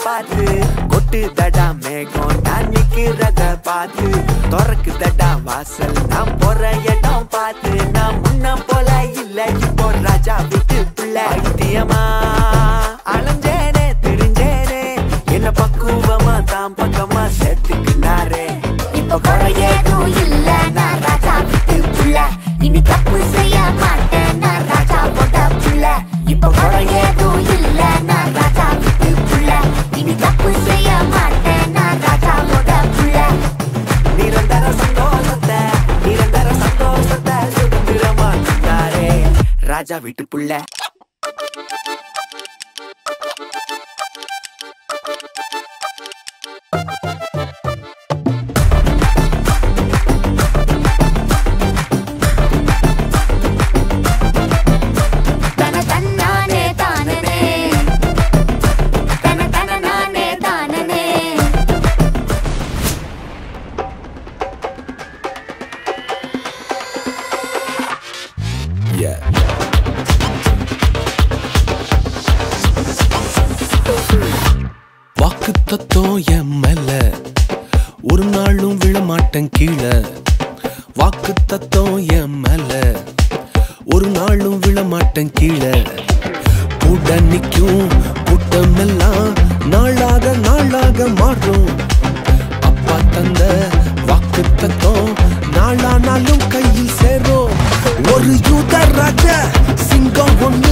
பார்த்து கொட்டு தடா மேகம் நான் நிக்கிறத பார்த்து துறக்கு தடா வாசல் நான் போற இடம் பார்த்து நான் முன்ன போல இல்ல இப்போ ராஜா வீட்டு பிள்ளை ஐத்தியமா அலைஞ்சேனே தெரிஞ்சேனே என்ன பக்குவமா தான் பக்கமா சேர்த்துக்கினாரே இப்ப குறையேதும் இல்ல நான் ராஜா வீட்டு பிள்ளை இனி தப்பு செய்ய மாட்டேன் நான் ராஜாவோட பிள்ளை இப்ப குறையேதும் இல்ல நான் ராஜா வீட்டு பிள்ளை இனி தப்பு செய்ய மாட்டேன் நான் ராஜாவோட பிள்ளை நிரந்தர சந்தோஷத்தை சுதந்திரமா தந்தாரே ராஜா வீட்டு பிள்ளை வாக்கு தத்துவம் என் மேல ஒரு நாளும் விழமாட்டேன் கீழே வாக்கு தத்துவம் என் மேல ஒரு நாளும் விழமாட்டேன் கீழே கூட நிற்கும் கூட்டமெல்லாம் நாளாக நாளாக மாறும் அப்பா தந்த வாக்கு தத்துவம் நாளானாலும் கையில் சேரும் ஒரு யூத ராஜா சிங்கம் ஒன்று